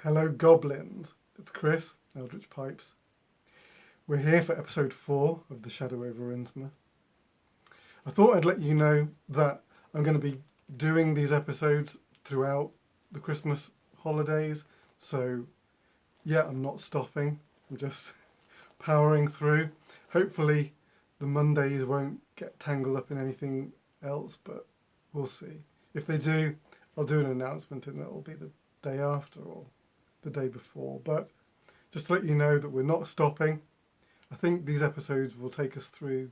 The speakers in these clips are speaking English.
Hello goblins, it's Chris, Eldritch Pipes. We're here for episode 4 of The Shadow over Innsmouth. I thought I'd let you know that I'm going to be doing these episodes throughout the Christmas holidays, so yeah, I'm not stopping, I'm just powering through. Hopefully the Mondays won't get tangled up in anything else, but we'll see. If they do, I'll do an announcement and it'll be the day after or the day before, but just to let you know that we're not stopping. I think these episodes will take us through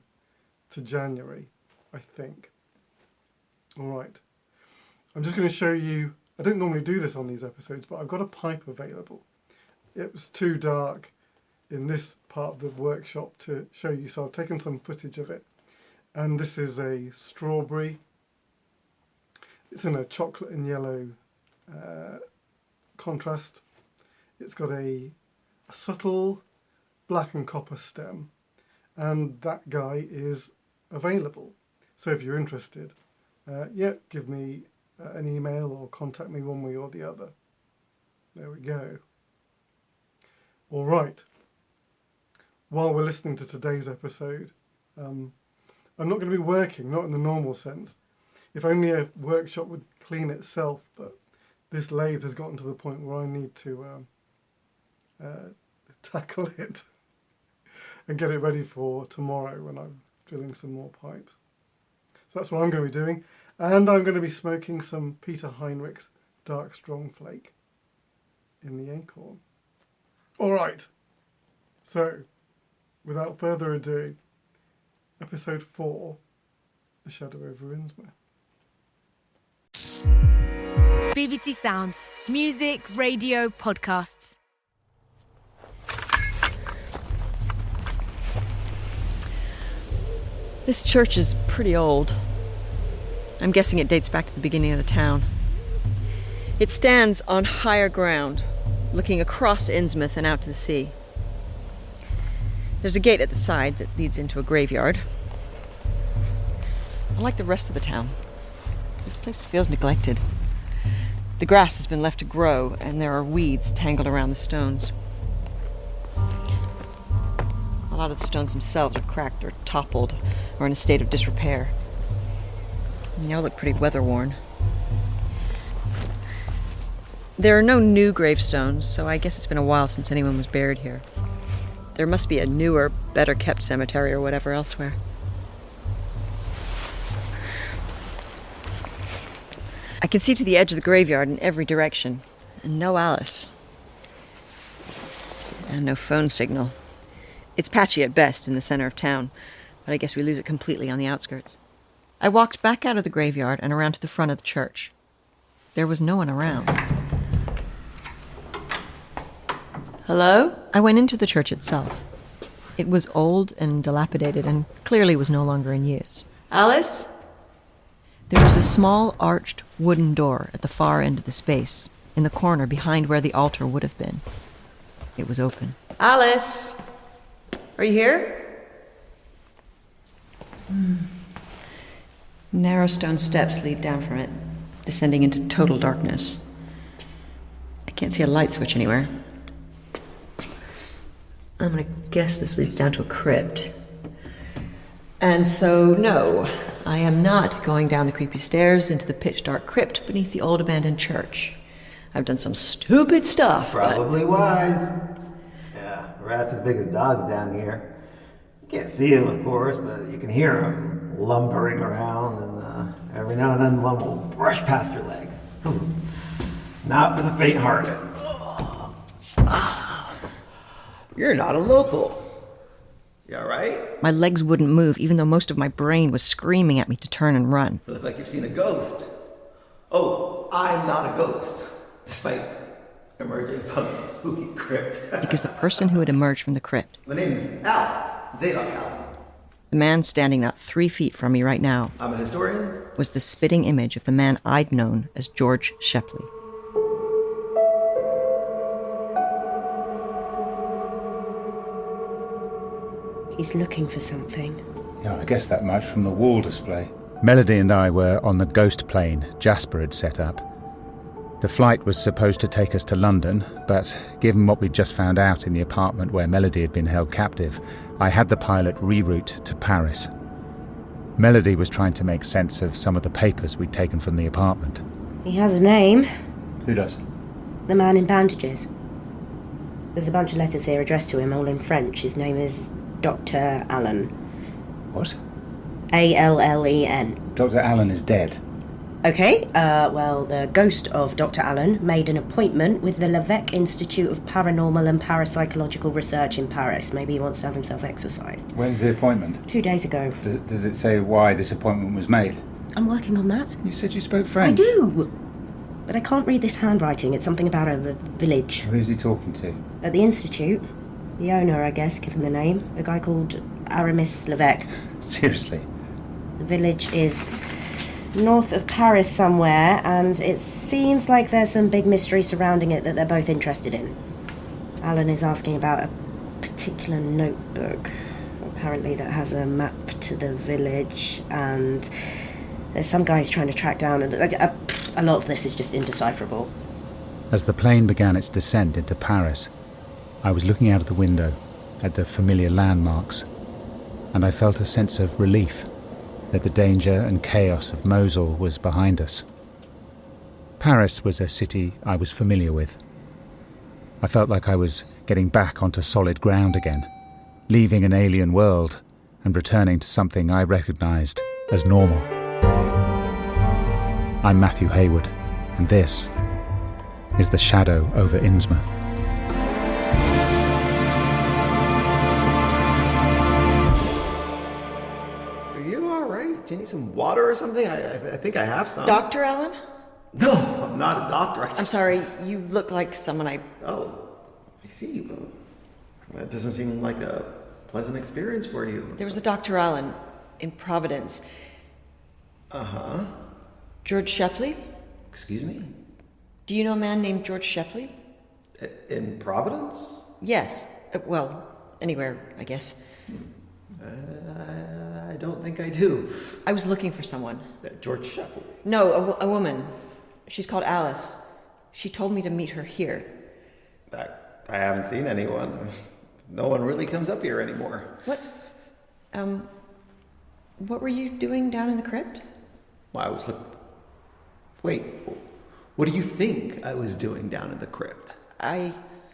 to January, I think. Alright, I'm just going to show you, I don't normally do this on these episodes, but I've got a pipe available. It was too dark in this part of the workshop to show you, so I've taken some footage of it. And this is a strawberry. It's in a chocolate and yellow contrast. It's got a subtle black and copper stem, and that guy is available. So if you're interested, give me an email or contact me one way or the other. There we go. All right. While we're listening to today's episode, I'm not going to be working, not in the normal sense. If only a workshop would clean itself, but this lathe has gotten to the point where I need to tackle it and get it ready for tomorrow when I'm drilling some more pipes. So that's what I'm going to be doing. And I'm going to be smoking some Peter Heinrich's Dark Strong Flake in the acorn. All right. So, without further ado, episode 4, The Shadow over Innsmouth. BBC Sounds. Music, radio, podcasts. This church is pretty old. I'm guessing it dates back to the beginning of the town. It stands on higher ground, looking across Innsmouth and out to the sea. There's a gate at the side that leads into a graveyard. Unlike the rest of the town, this place feels neglected. The grass has been left to grow, and there are weeds tangled around the stones. A lot of the stones themselves are cracked or toppled or in a state of disrepair. And they all look pretty weather-worn. There are no new gravestones, so I guess it's been a while since anyone was buried here. There must be a newer, better-kept cemetery or whatever elsewhere. I can see to the edge of the graveyard in every direction, and no Alice. And no phone signal. It's patchy at best in the center of town, but I guess we lose it completely on the outskirts. I walked back out of the graveyard and around to the front of the church. There was no one around. Hello? I went into the church itself. It was old and dilapidated and clearly was no longer in use. Alice? There was a small arched wooden door at the far end of the space, in the corner behind where the altar would have been. It was open. Alice? Are you here? Narrow stone steps lead down from it, descending into total darkness. I can't see a light switch anywhere. I'm gonna guess this leads down to a crypt. And so, no, I am not going down the creepy stairs into the pitch-dark crypt beneath the old abandoned church. I've done some stupid stuff, Probably wise. Yeah, rats as big as dogs down here. You can't see them, of course, but you can hear them lumbering around, and every now and then one will brush past your leg. Not for the faint-hearted. You're not a local. You alright? My legs wouldn't move, even though most of my brain was screaming at me to turn and run. You look like you've seen a ghost. Oh, I'm not a ghost, despite emerging from a spooky crypt. Because the person who had emerged from the crypt, My name is Al, Zadok Al. the man standing not 3 feet from me right now, I'm a historian. was the spitting image of the man I'd known as George Shepley. He's looking for something. Yeah, I guess that much from the wall display. Melody and I were on the ghost plane Jasper had set up. The flight was supposed to take us to London, but given what we'd just found out in the apartment where Melody had been held captive, I had the pilot reroute to Paris. Melody was trying to make sense of some of the papers we'd taken from the apartment. He has a name. Who does? The man in bandages. There's a bunch of letters here addressed to him, all in French. His name is Dr. Allen. What? Allen. Dr. Allen is dead. Okay, well, the ghost of Dr. Allen made an appointment with the Levesque Institute of Paranormal and Parapsychological Research in Paris. Maybe he wants to have himself exorcised. When's the appointment? 2 days ago. Does it say why this appointment was made? I'm working on that. You said you spoke French. I do! But I can't read this handwriting. It's something about a village. Who's he talking to? At the Institute, the owner, I guess, given the name, a guy called Aramis Levesque. Seriously? The village is north of Paris somewhere, and it seems like there's some big mystery surrounding it that they're both interested in. Alan is asking about a particular notebook, apparently that has a map to the village, and there's some guy he's trying to track down, and a lot of this is just indecipherable. As the plane began its descent into Paris, I was looking out of the window at the familiar landmarks, and I felt a sense of relief that the danger and chaos of Mosul was behind us. Paris was a city I was familiar with. I felt like I was getting back onto solid ground again, leaving an alien world and returning to something I recognised as normal. I'm Matthew Hayward, and this is The Shadow over Innsmouth. Do you need some water or something? I think I have some. Dr. Allen? No, I'm not a doctor. I'm sorry, you look like someone I... Oh, I see. Well, that doesn't seem like a pleasant experience for you. There was a Dr. Allen in Providence. Uh-huh. George Shepley? Excuse me? Do you know a man named George Shepley? In Providence? Yes. Well, anywhere, I guess. I don't think I do. I was looking for someone. George Shepley? No, a woman. She's called Alice. She told me to meet her here. I haven't seen anyone. No one really comes up here anymore. What were you doing down in the crypt? Well, I was Wait, what do you think I was doing down in the crypt? All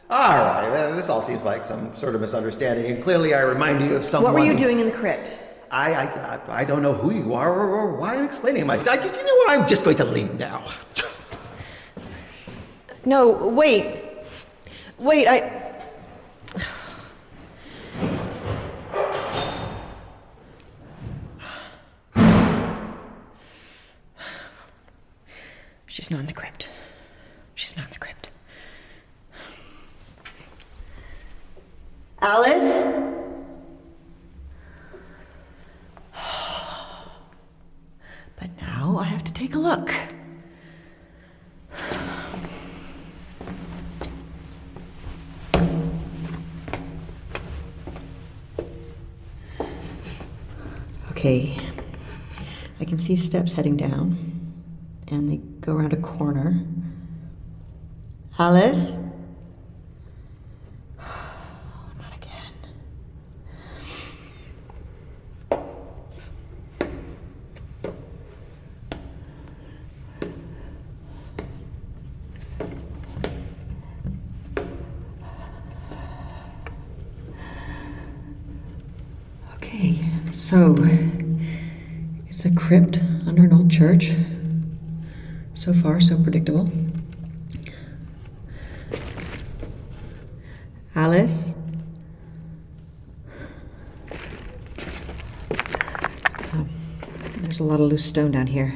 right, this all seems like some sort of misunderstanding, and clearly I remind you of someone... What were you doing in the crypt? I don't know who you are or why I'm explaining myself. You know what? I'm just going to leave now. No, wait, She's not in the crypt. She's not in the crypt. Alice? But now I have to take a look. Okay, I can see steps heading down, and they go around a corner. Alice? Not again. Okay, so it's a crypt under an old church. So far, so predictable. Alice? There's a lot of loose stone down here.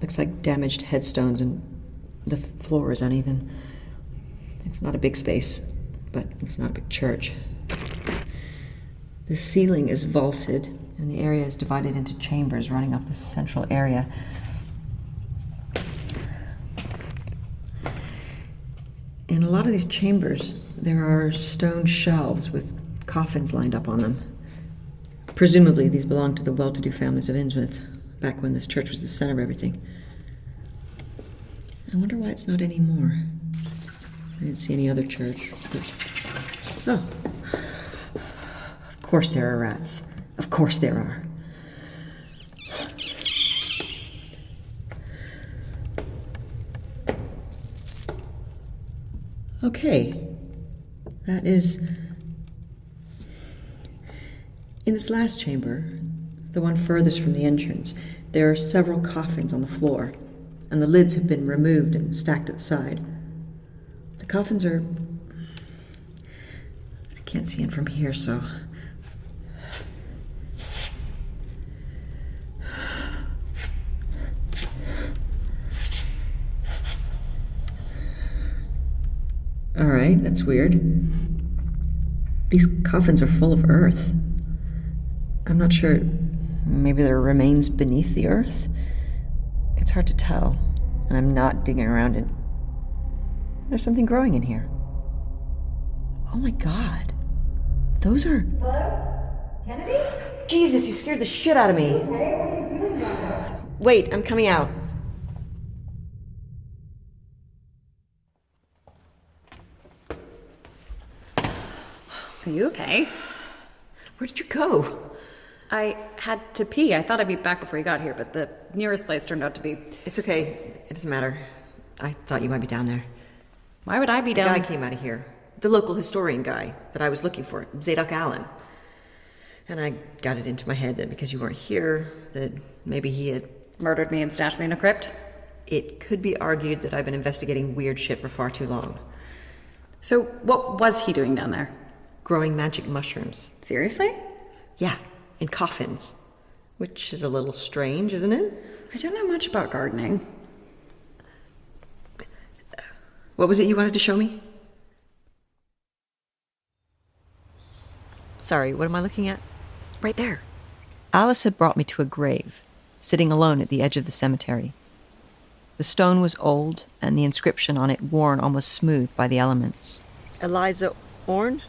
Looks like damaged headstones, and the floor is uneven. It's not a big space, but it's not a big church. The ceiling is vaulted, and the area is divided into chambers running off the central area. In a lot of these chambers, there are stone shelves with coffins lined up on them. Presumably, these belonged to the well-to-do families of Innsmouth, back when this church was the center of everything. I wonder why it's not anymore. I didn't see any other church. Oh. Of course there are rats. Of course there are. Okay. That is... In this last chamber, the one furthest from the entrance, there are several coffins on the floor, and the lids have been removed and stacked at the side. The coffins are... I can't see in from here, so... Alright, that's weird. These coffins are full of earth. I'm not sure. Maybe there are remains beneath the earth? It's hard to tell, and I'm not digging around in... There's something growing in here. Oh my god. Those are... Hello? Kennedy? Jesus, you scared the shit out of me. Okay, what are you doing down there? Wait, I'm coming out. Are you okay? Where did you go? I had to pee. I thought I'd be back before you got here, but the nearest place turned out to be... It's okay. It doesn't matter. I thought you might be down there. Why would I be The down... guy came out of here. The local historian guy that I was looking for, Zadok Allen. And I got it into my head that because you weren't here, that maybe he had... Murdered me and stashed me in a crypt? It could be argued that I've been investigating weird shit for far too long. So what was he doing down there? Growing magic mushrooms. Seriously? Yeah, in coffins. Which is a little strange, isn't it? I don't know much about gardening. What was it you wanted to show me? Sorry, what am I looking at? Right there. Alice had brought me to a grave, sitting alone at the edge of the cemetery. The stone was old, and the inscription on it worn almost smooth by the elements. Eliza Orne?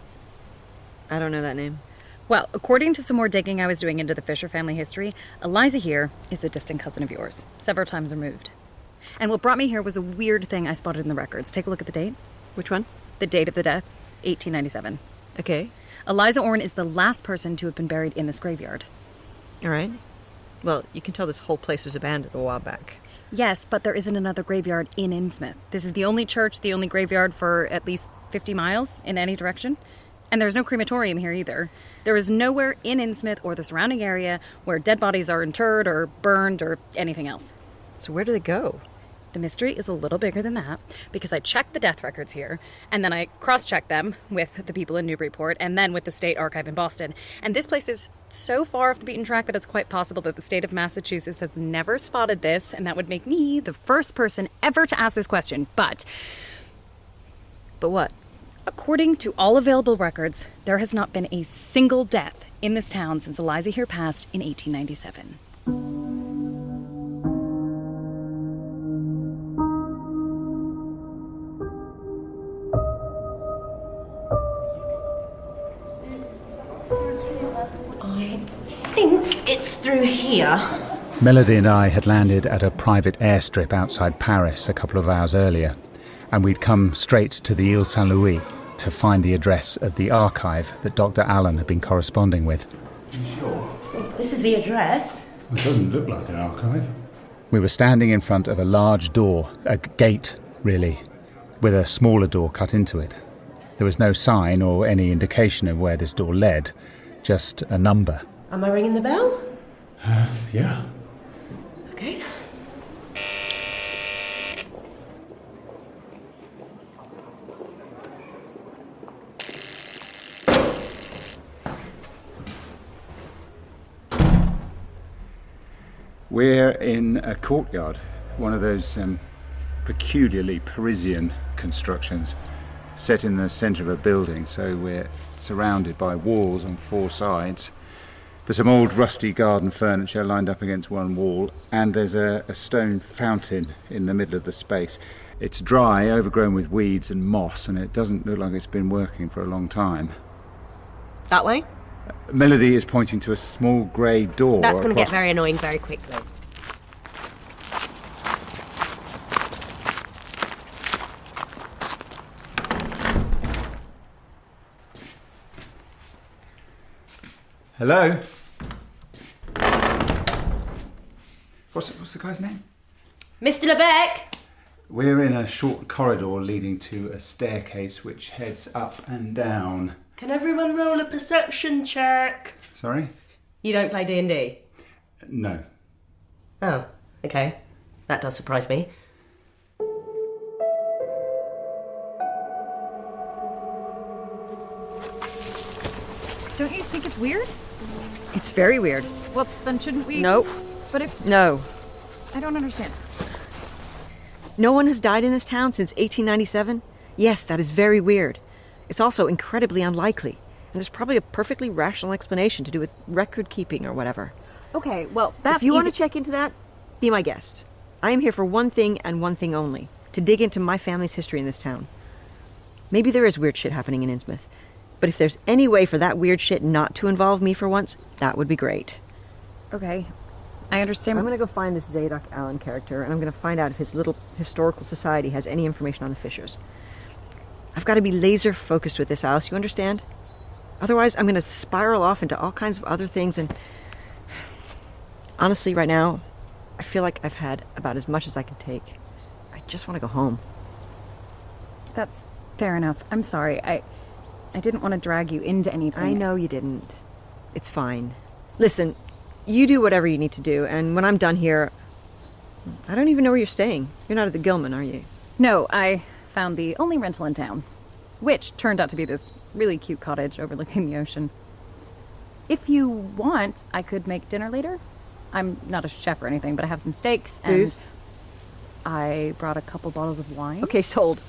I don't know that name. Well, according to some more digging I was doing into the Fisher family history, Eliza here is a distant cousin of yours, several times removed. And what brought me here was a weird thing I spotted in the records. Take a look at the date. Which one? The date of the death, 1897. Okay. Eliza Orne is the last person to have been buried in this graveyard. All right. Well, you can tell this whole place was abandoned a while back. Yes, but there isn't another graveyard in Innsmouth. This is the only church, the only graveyard for at least 50 miles in any direction. And there's no crematorium here either. There is nowhere in Innsmouth or the surrounding area where dead bodies are interred or burned or anything else. So where do they go? The mystery is a little bigger than that, because I checked the death records here, and then I cross-checked them with the people in Newburyport, and then with the State Archive in Boston. And this place is so far off the beaten track that it's quite possible that the state of Massachusetts has never spotted this, and that would make me the first person ever to ask this question. But what? According to all available records, there has not been a single death in this town since Eliza here passed in 1897. I think it's through here. Melody and I had landed at a private airstrip outside Paris a couple of hours earlier, and we'd come straight to the Ile Saint-Louis to find the address of the archive that Dr. Allen had been corresponding with. This is the address. It doesn't look like an archive. We were standing in front of a large door, a gate, really, with a smaller door cut into it. There was no sign or any indication of where this door led, just a number. Am I ringing the bell? Yeah. Okay. We're in a courtyard, one of those peculiarly Parisian constructions, set in the centre of a building, so we're surrounded by walls on four sides. There's some old rusty garden furniture lined up against one wall, and there's a stone fountain in the middle of the space. It's dry, overgrown with weeds and moss, and it doesn't look like it's been working for a long time. That way? Melody is pointing to a small grey door. That's going to get very annoying very quickly. Hello? What's the guy's name? Mr. Levesque! We're in a short corridor leading to a staircase which heads up and down. Can everyone roll a perception check? Sorry? You don't play D&D? No. Oh, okay. That does surprise me. Don't you think it's weird? It's very weird. Well, then shouldn't we... Nope. But if... No. I don't understand. No one has died in this town since 1897? Yes, that is very weird. It's also incredibly unlikely. And there's probably a perfectly rational explanation to do with record keeping or whatever. Okay, well, that's If you want to easy. check into that, be my guest. I am here for one thing and one thing only. To dig into my family's history in this town. Maybe there is weird shit happening in Innsmouth. But if there's any way for that weird shit not to involve me for once, that would be great. Okay, I understand. I'm going to go find this Zadok Allen character, and I'm going to find out if his little historical society has any information on the Fishers. I've got to be laser focused with this, Alice, you understand? Otherwise, I'm going to spiral off into all kinds of other things, and honestly, right now, I feel like I've had about as much as I can take. I just want to go home. That's fair enough. I'm sorry. I didn't want to drag you into anything. I know you didn't. It's fine. Listen, you do whatever you need to do, and when I'm done here, I don't even know where you're staying. You're not at the Gilman, are you? No, I found the only rental in town, which turned out to be this really cute cottage overlooking the ocean. If you want, I could make dinner later. I'm not a chef or anything, but I have some steaks and... Booze? I brought a couple bottles of wine. Okay, sold.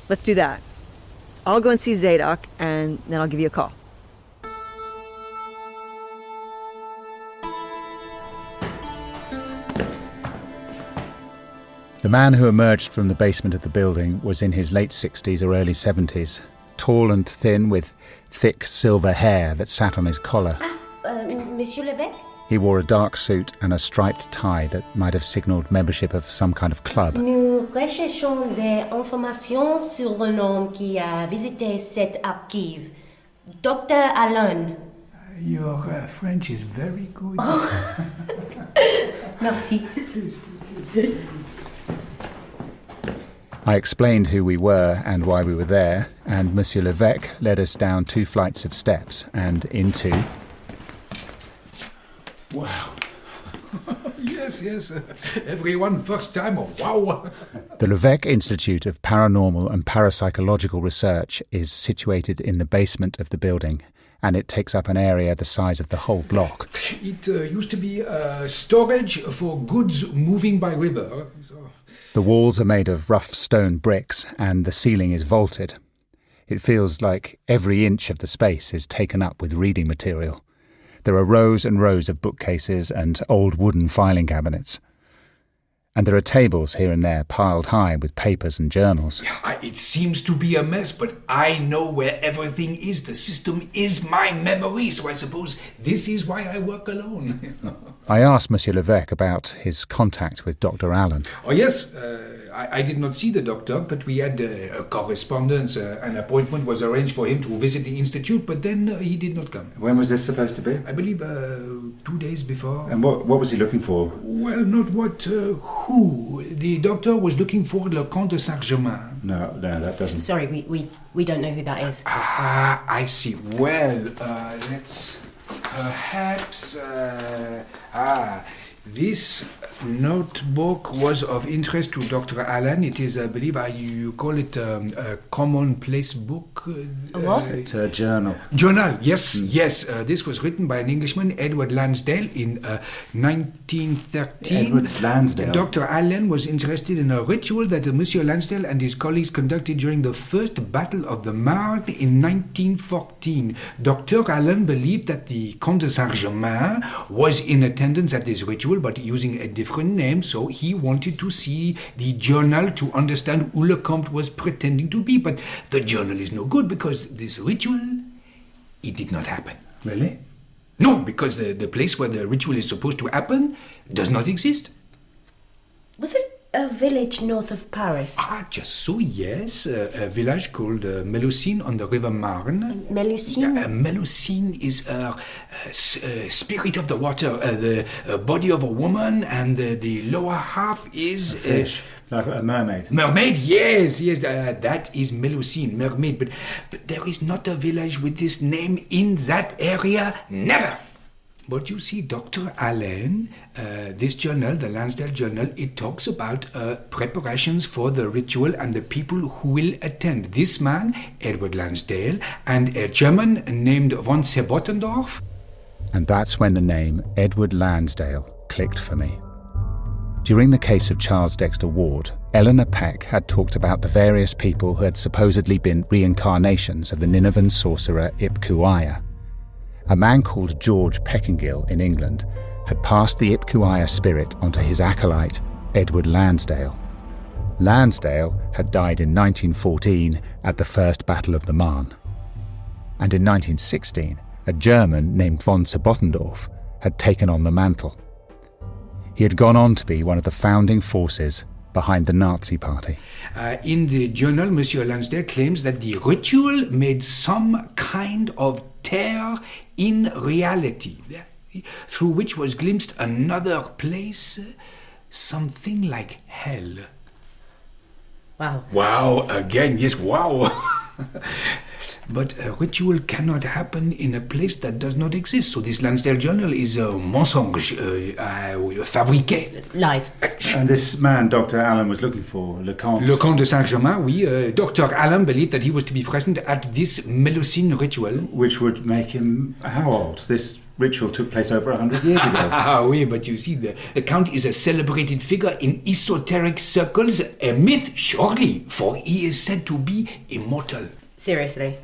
Let's do that. I'll go and see Zadok, and then I'll give you a call. The man who emerged from the basement of the building was in his late 60s or early 70s, tall and thin with thick silver hair that sat on his collar. Monsieur Levesque? He wore a dark suit and a striped tie that might have signalled membership of some kind of club. Nous recherchons des informations sur un homme qui a visité cette archive. Dr. Allen. Your French is very good. Merci. I explained who we were and why we were there, and Monsieur Levesque led us down 2 flights of steps and into... Wow. Yes. Everyone first time. Wow. The Levesque Institute of Paranormal and Parapsychological Research is situated in the basement of the building, and it takes up an area the size of the whole block. It used to be storage for goods moving by river. So. The walls are made of rough stone bricks, and the ceiling is vaulted. It feels like every inch of the space is taken up with reading material. There are rows and rows of bookcases and old wooden filing cabinets. And there are tables here and there piled high with papers and journals. Yeah, it seems to be a mess, but I know where everything is. The system is my memory, so I suppose this is why I work alone. I asked Monsieur Levesque about his contact with Dr. Allen. Oh, yes. I did not see the doctor, but we had a correspondence. An appointment was arranged for him to visit the Institute, but then he did not come. When was this supposed to be? I believe 2 days before. And what was he looking for? Well, not what, who. The doctor was looking for Le Comte de Saint-Germain. No, that doesn't... Sorry, we don't know who that is. Ah, I see. Well, let's perhaps... This notebook was of interest to Dr. Allen. It is, I believe, you call it a commonplace book. A what? It's a journal. Journal, yes. This was written by an Englishman, Edward Lansdale, in 1913. Edward Lansdale. Dr. Allen was interested in a ritual that Monsieur Lansdale and his colleagues conducted during the First Battle of the Marne in 1914. Dr. Allen believed that the Comte de Saint-Germain was in attendance at this ritual, but using a different name, so he wanted to see the journal to understand who Le Comte was pretending to be. But the journal is no good because this ritual, it did not happen. Really? No, because the place where the ritual is supposed to happen does not exist. Was it a village north of Paris? Just so, yes. A village called Melusine on the River Marne. Melusine? Melusine is a spirit of the water, the body of a woman, and the lower half is... A fish, like a mermaid. Mermaid, yes, that is Melusine, mermaid. But there is not a village with this name in that area, never. But you see, Dr. Allen, this journal, the Lansdale Journal, it talks about preparations for the ritual and the people who will attend. This man, Edward Lansdale, and a German named von Sebottendorf. And that's when the name Edward Lansdale clicked for me. During the case of Charles Dexter Ward, Eleanor Peck had talked about the various people who had supposedly been reincarnations of the Ninevan sorcerer Ipkuaya. A man called George Peckingill in England had passed the Ipkuaya spirit onto his acolyte, Edward Lansdale. Lansdale had died in 1914 at the First Battle of the Marne. And in 1916, a German named von Sebottendorf had taken on the mantle. He had gone on to be one of the founding forces behind the Nazi Party. In the journal, Monsieur Lansdale claims that the ritual made some kind of tear in reality, through which was glimpsed another place, something like hell. Wow. Wow, again, yes, wow. But a ritual cannot happen in a place that does not exist. So this Lansdale Journal is a mensonge, fabriqué. Lies. And this man, Dr. Allen, was looking for Le Comte. Le Comte de Saint-Germain, oui. Dr. Allen believed that he was to be present at this Melusine ritual. Which would make him how old? This ritual took place over 100 years ago. Oui, but you see, the Count is a celebrated figure in esoteric circles, a myth, surely, for he is said to be immortal. Seriously?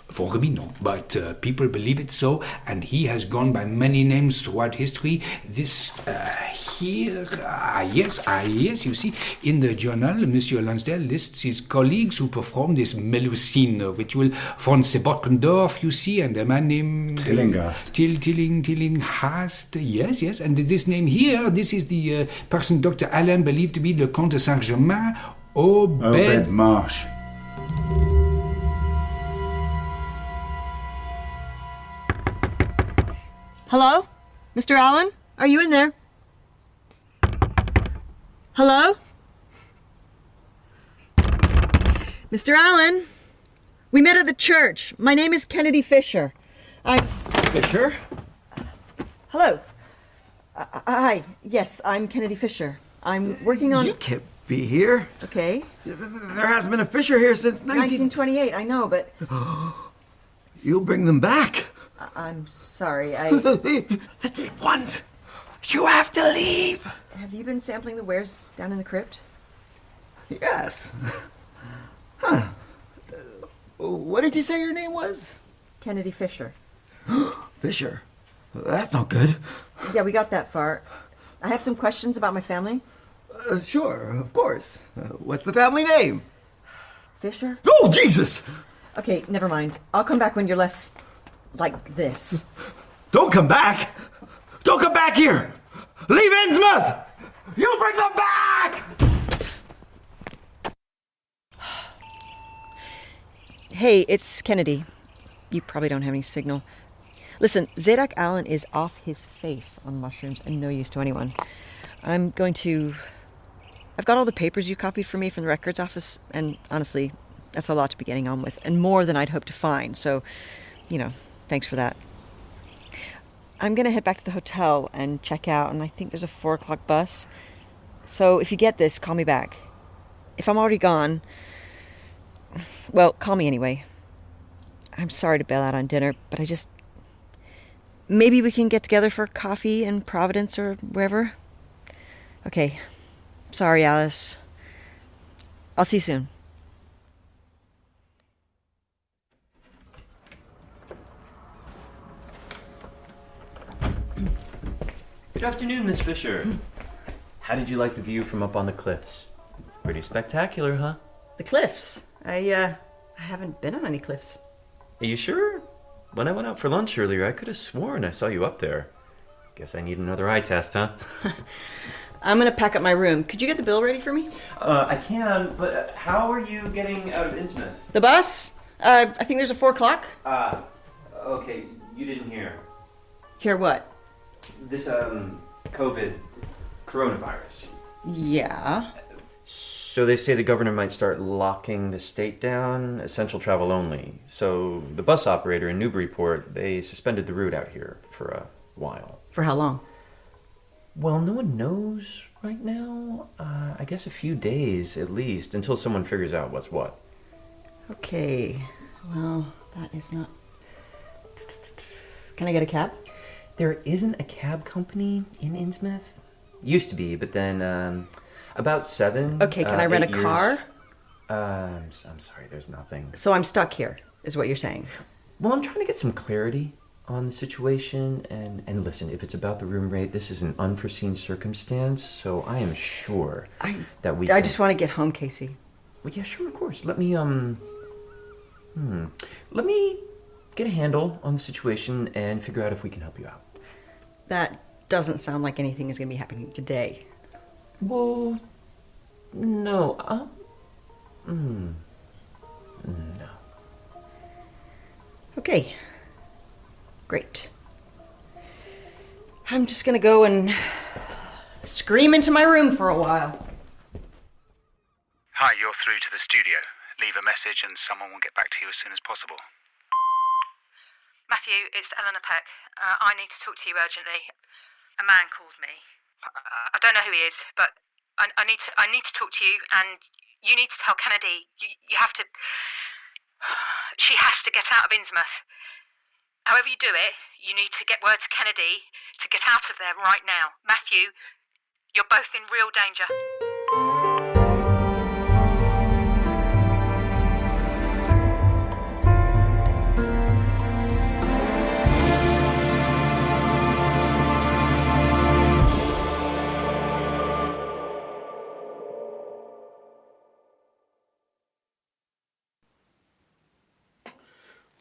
For me, no, but people believe it so, and he has gone by many names throughout history. This yes, you see, in the journal, Monsieur Lansdale lists his colleagues who perform this Melusine ritual. Von Sebottendorf, you see, and a man named... Tillinghast. Tillinghast, yes, and this name here, this is the person Dr. Allen believed to be the Comte de Saint-Germain, Obed Marsh. Hello? Mr. Allen? Are you in there? Hello? Mr. Allen? We met at the church. My name is Kennedy Fisher. Fisher? Hello. Hi. Yes, I'm Kennedy Fisher. I'm working on... You can't be here. Okay. There hasn't been a Fisher here since 1928, I know, but... You'll bring them back. I'm sorry, The dead ones. You have to leave. Have you been sampling the wares down in the crypt? Yes. Huh. What did you say your name was? Kennedy Fisher. Fisher. That's not good. Yeah, we got that far. I have some questions about my family. Sure, of course. What's the family name? Fisher? Oh, Jesus! Okay, never mind. I'll come back when you're less... like this. Don't come back! Don't come back here! Leave Innsmouth! You bring them back! Hey, it's Kennedy. You probably don't have any signal. Listen, Zadok Allen is off his face on mushrooms and no use to anyone. I've got all the papers you copied for me from the records office, and honestly, that's a lot to be getting on with, and more than I'd hoped to find, so, thanks for that. I'm going to head back to the hotel and check out, and I think there's a 4 o'clock bus. So if you get this, call me back. If I'm already gone, well, call me anyway. I'm sorry to bail out on dinner, but maybe we can get together for coffee in Providence or wherever. Okay. Sorry, Alice. I'll see you soon. Good afternoon, Miss Fisher. How did you like the view from up on the cliffs? Pretty spectacular, huh? The cliffs? I haven't been on any cliffs. Are you sure? When I went out for lunch earlier, I could have sworn I saw you up there. Guess I need another eye test, huh? I'm gonna pack up my room. Could you get the bill ready for me? I can, but how are you getting out of Innsmouth? The bus? I think there's a 4 o'clock. Okay, you didn't hear. Hear what? This, COVID coronavirus. Yeah. So they say the governor might start locking the state down, essential travel only. So the bus operator in Newburyport, they suspended the route out here for a while. For how long? Well, no one knows right now. I guess a few days at least, until someone figures out what's what. Okay. Well, that is not... Can I get a cab? There isn't a cab company in Innsmouth. Used to be, but then about 7. Okay, can I rent a 8 years, car? I'm sorry, there's nothing. So I'm stuck here, is what you're saying. Well, I'm trying to get some clarity on the situation, and listen, if it's about the room rate, this is an unforeseen circumstance, so I am sure that we I just want to get home, Casey. Well, yeah, sure, of course. Let me get a handle on the situation and figure out if we can help you out. That doesn't sound like anything is going to be happening today. Well, no. No. Okay. Great. I'm just gonna go and scream into my room for a while. Hi, you're through to the studio. Leave a message and someone will get back to you as soon as possible. Matthew, it's Eleanor Peck. I need to talk to you urgently. A man called me. I don't know who he is, but I need to talk to you, and you need to tell Kennedy. You have to... She has to get out of Innsmouth. However you do it, you need to get word to Kennedy to get out of there right now. Matthew, you're both in real danger.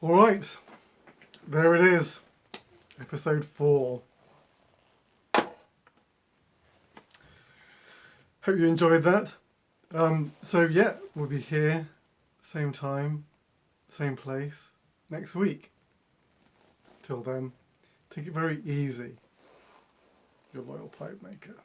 All right, there it is, episode 4. Hope you enjoyed that. So yeah, we'll be here, same time, same place, next week. Till then, take it very easy, your loyal pipe maker.